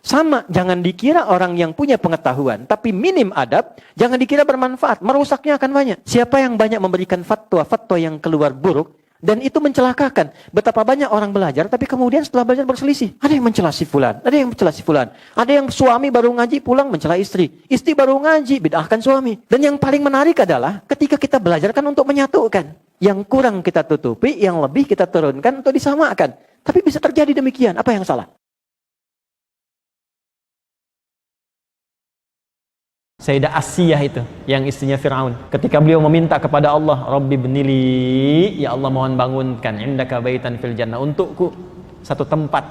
Sama, jangan dikira orang yang punya pengetahuan, tapi minim adab, jangan dikira bermanfaat, merusaknya akan banyak. Siapa yang banyak memberikan fatwa yang keluar buruk, dan itu mencelakakan. Betapa banyak orang belajar, tapi kemudian setelah belajar berselisih. Ada yang mencela si fulan, ada yang mencela si fulan. Ada yang suami baru ngaji pulang mencela istri. Istri baru ngaji, bid'ahkan suami. Dan yang paling menarik adalah ketika kita belajarkan untuk menyatukan. Yang kurang kita tutupi, yang lebih kita turunkan untuk disamakan. Tapi bisa terjadi demikian, apa yang salah? Sayyidah Asiyah itu, yang istrinya Fir'aun. Ketika beliau meminta kepada Allah, Rabbi bnili, ya Allah mohon bangunkan, indaka baitan fil jannah, untukku satu tempat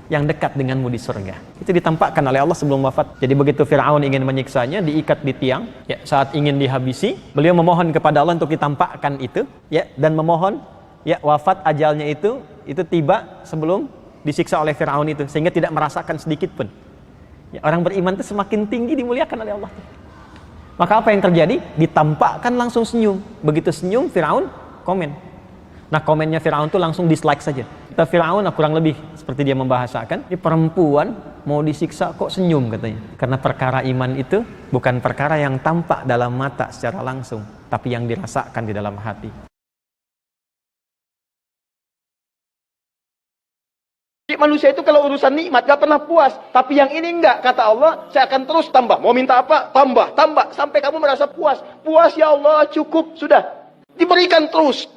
yang dekat denganmu di surga. Itu ditampakkan oleh Allah sebelum wafat. Jadi begitu Fir'aun ingin menyiksanya, diikat di tiang, ya, saat ingin dihabisi, beliau memohon kepada Allah untuk ditampakkan itu, ya, dan memohon, ya, wafat ajalnya itu tiba sebelum disiksa oleh Fir'aun itu, sehingga tidak merasakan sedikit pun. Ya, orang beriman itu semakin tinggi dimuliakan oleh Allah. Maka apa yang terjadi? Ditampakkan langsung senyum. Begitu senyum, Fir'aun komen. Nah, komennya Fir'aun itu langsung dislike saja. Kata Fir'aun kurang lebih seperti dia membahasakan, ini perempuan mau disiksa kok senyum katanya. Karena perkara iman itu bukan perkara yang tampak dalam mata secara langsung, tapi yang dirasakan di dalam hati. Manusia itu kalau urusan nikmat gak pernah puas, tapi yang ini enggak, kata Allah, saya akan terus tambah. Mau minta apa? Tambah, sampai kamu merasa puas. Puas, ya Allah, cukup, sudah. Diberikan terus.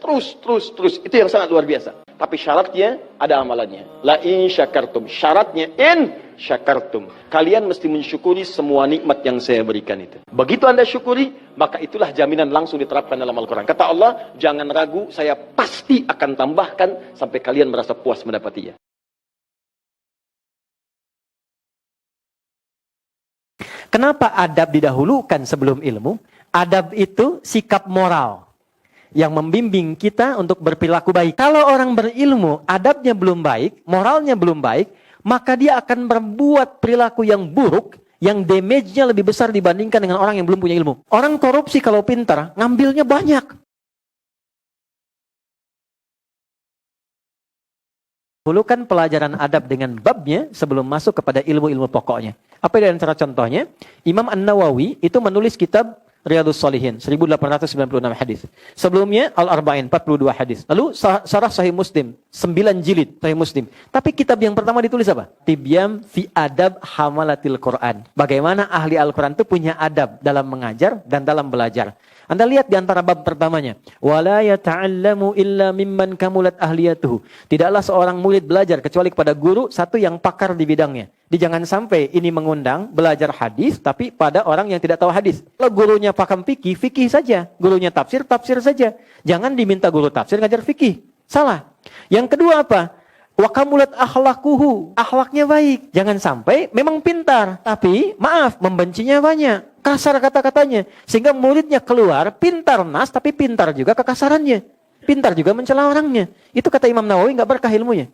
Itu yang sangat luar biasa. Tapi syaratnya ada amalannya. La in syakartum. Syaratnya in syakartum. Kalian mesti mensyukuri semua nikmat yang saya berikan itu. Begitu Anda syukuri, maka itulah jaminan langsung diterapkan dalam Al-Quran. Kata Allah, jangan ragu, saya pasti akan tambahkan sampai kalian merasa puas mendapatinya. Kenapa adab didahulukan sebelum ilmu? Adab itu sikap moral yang membimbing kita untuk berperilaku baik. Kalau orang berilmu, adabnya belum baik, moralnya belum baik, maka dia akan berbuat perilaku yang buruk, yang damage-nya lebih besar dibandingkan dengan orang yang belum punya ilmu. Orang korupsi kalau pintar, ngambilnya banyak. Dahulukan pelajaran adab dengan babnya sebelum masuk kepada ilmu-ilmu pokoknya. Apa di antara contohnya? Imam An-Nawawi itu menulis kitab Riyadhus Shalihin 1896 hadis. Sebelumnya Al-Arba'in 42 hadis. Lalu Syarah Sahih Muslim 9 jilid Sahih Muslim. Tapi kitab yang pertama ditulis apa? Tibyan fi adab hamalatil Quran. Bagaimana ahli Al-Quran itu punya adab dalam mengajar dan dalam belajar. Anda lihat di antara bab pertamanya, wala yata'allamu illa mimman kamulat ahliyatuhu. Tidaklah seorang murid belajar kecuali kepada guru satu yang pakar di bidangnya. Jangan sampai ini mengundang belajar hadis tapi pada orang yang tidak tahu hadis. Kalau gurunya pakam fikih, fikih saja. Gurunya tafsir, tafsir saja. Jangan diminta guru tafsir ngajar fikih. Salah. Yang kedua apa? Wa kamulat akhlaquhu. Akhlaknya baik. Jangan sampai memang pintar, tapi maaf, membencinya banyak. Kasar kata-katanya. Sehingga muridnya keluar pintar nas, tapi pintar juga kekasarannya. Pintar juga mencela orangnya. Itu kata Imam Nawawi nggak berkah ilmunya.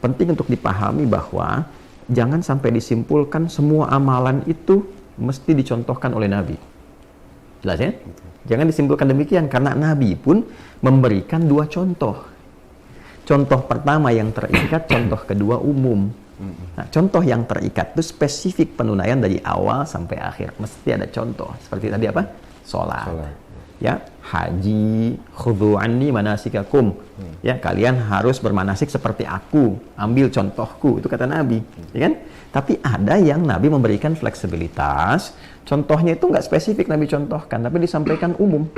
Penting untuk dipahami bahwa jangan sampai disimpulkan semua amalan itu mesti dicontohkan oleh Nabi. Jelas ya? Jangan disimpulkan demikian, karena Nabi pun memberikan dua contoh. Contoh pertama yang terikat, contoh kedua umum. Nah, contoh yang terikat itu spesifik penunaian dari awal sampai akhir. Mesti ada contoh. Seperti tadi apa? Sholat. Ya, haji, khudhu anni manasikakum. Ya, kalian harus bermanasik seperti aku. Ambil contohku, itu kata Nabi. Ya kan? Tapi ada yang Nabi memberikan fleksibilitas. Contohnya itu nggak spesifik Nabi contohkan, tapi disampaikan umum.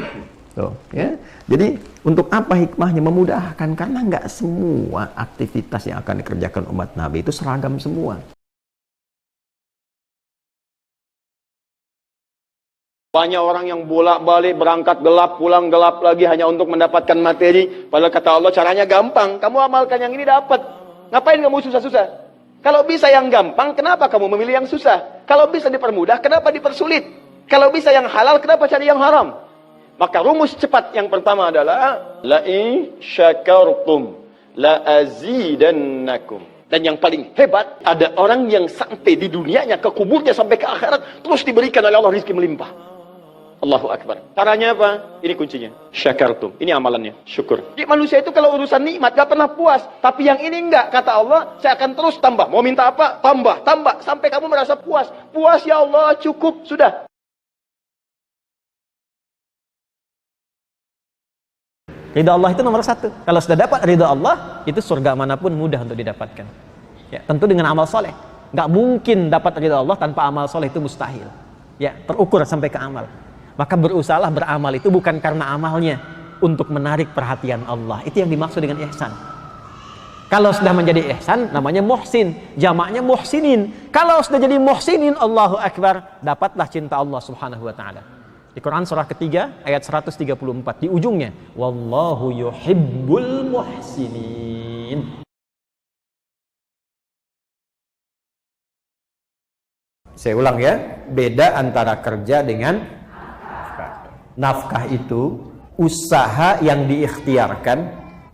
Tuh, ya. Jadi untuk apa hikmahnya? Memudahkan, karena nggak semua aktivitas yang akan dikerjakan umat Nabi itu seragam semua. Banyak orang yang bolak-balik berangkat gelap, pulang gelap lagi hanya untuk mendapatkan materi. Padahal kata Allah caranya gampang. Kamu amalkan yang ini dapat. Ngapain kamu susah-susah? Kalau bisa yang gampang, kenapa kamu memilih yang susah? Kalau bisa dipermudah, kenapa dipersulit? Kalau bisa yang halal, kenapa cari yang haram? Maka rumus cepat yang pertama adalah la in syakartum la azidannakum. Dan yang paling hebat, ada orang yang sampai di dunianya, ke kuburnya, sampai ke akhirat, terus diberikan oleh Allah rizki melimpah. Allahu Akbar. Caranya apa? Ini kuncinya. Syakartum. Ini amalannya. Syukur. Jadi manusia itu kalau urusan nikmat gak pernah puas. Tapi yang ini enggak. Kata Allah, saya akan terus tambah. Mau minta apa? Tambah, tambah. Sampai kamu merasa puas. Puas ya Allah, cukup. Sudah. Ridha Allah itu nomor satu. Kalau sudah dapat ridha Allah, itu surga manapun mudah untuk didapatkan. Ya, tentu dengan amal soleh. Gak mungkin dapat ridha Allah tanpa amal soleh, itu mustahil. Ya, terukur sampai ke amal. Maka berusahalah beramal itu bukan karena amalnya, untuk menarik perhatian Allah. Itu yang dimaksud dengan ihsan. Kalau sudah menjadi ihsan, namanya muhsin. Jamaknya muhsinin. Kalau sudah jadi muhsinin, Allahu Akbar, dapatlah cinta Allah subhanahu wa ta'ala. Di Quran surah ketiga, ayat 134. Di ujungnya, Wallahu yuhibbul muhsinin. Saya ulang ya, beda antara kerja dengan nafkah itu usaha yang diikhtiarkan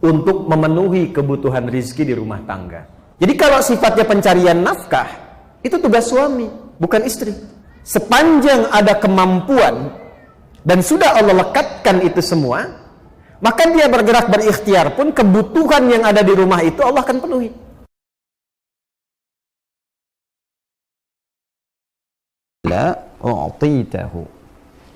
untuk memenuhi kebutuhan rizki di rumah tangga. Jadi kalau sifatnya pencarian nafkah, itu tugas suami, bukan istri. Sepanjang ada kemampuan dan sudah Allah lekatkan itu semua, maka dia bergerak berikhtiar pun kebutuhan yang ada di rumah itu Allah akan penuhi. La u'titahu.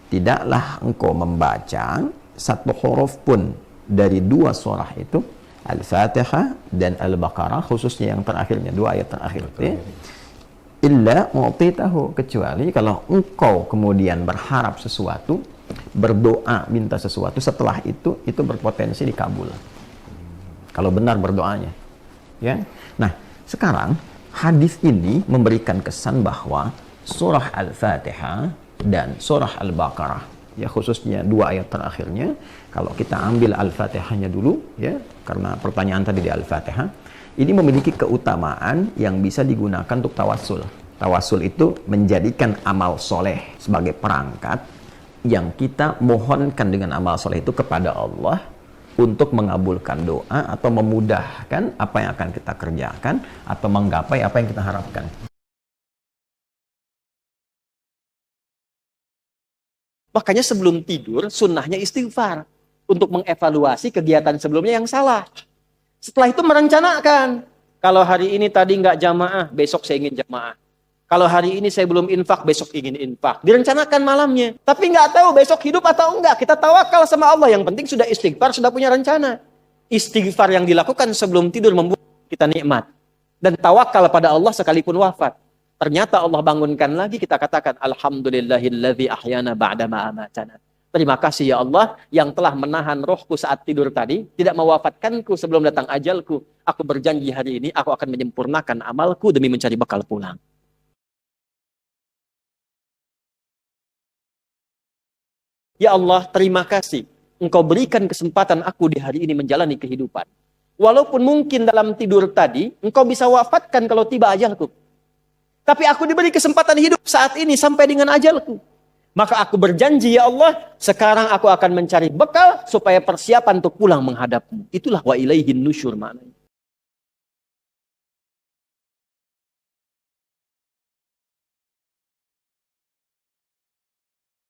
Tidaklah engkau membaca satu huruf pun dari dua surah itu, Al-Fatihah dan Al-Baqarah, khususnya yang terakhirnya, dua ayat terakhir itu, illa mu'titahu, kecuali kalau engkau kemudian berharap sesuatu, berdoa minta sesuatu, setelah itu berpotensi dikabul kalau benar berdoanya, ya. Nah, sekarang hadis ini memberikan kesan bahwa surah Al-Fatihah dan surah Al-Baqarah, ya, khususnya dua ayat terakhirnya, kalau kita ambil Al-Fatihahnya dulu, ya, karena pertanyaan tadi di Al-Fatihah, ini memiliki keutamaan yang bisa digunakan untuk tawassul. Tawassul itu menjadikan amal soleh sebagai perangkat yang kita mohonkan dengan amal soleh itu kepada Allah untuk mengabulkan doa atau memudahkan apa yang akan kita kerjakan atau menggapai apa yang kita harapkan. Makanya sebelum tidur, sunnahnya istighfar. Untuk mengevaluasi kegiatan sebelumnya yang salah. Setelah itu merencanakan. Kalau hari ini tadi nggak jamaah, besok saya ingin jamaah. Kalau hari ini saya belum infak, besok ingin infak. Direncanakan malamnya. Tapi nggak tahu besok hidup atau enggak. Kita tawakal sama Allah. Yang penting sudah istighfar, sudah punya rencana. Istighfar yang dilakukan sebelum tidur membuat kita nikmat. Dan tawakal pada Allah sekalipun wafat. Ternyata Allah bangunkan lagi, kita katakan alhamdulillahilladzi ahyana ba'dama amatana. Terima kasih ya Allah yang telah menahan rohku saat tidur tadi, tidak mewafatkanku sebelum datang ajalku. Aku berjanji hari ini aku akan menyempurnakan amalku demi mencari bekal pulang. Ya Allah, terima kasih. Engkau berikan kesempatan aku di hari ini menjalani kehidupan. Walaupun mungkin dalam tidur tadi, engkau bisa wafatkan kalau tiba ajalku. Tapi aku diberi kesempatan hidup saat ini sampai dengan ajalku. Maka aku berjanji ya Allah, sekarang aku akan mencari bekal supaya persiapan untuk pulang menghadapmu. Itulah wa ilaihin nusyur maknanya.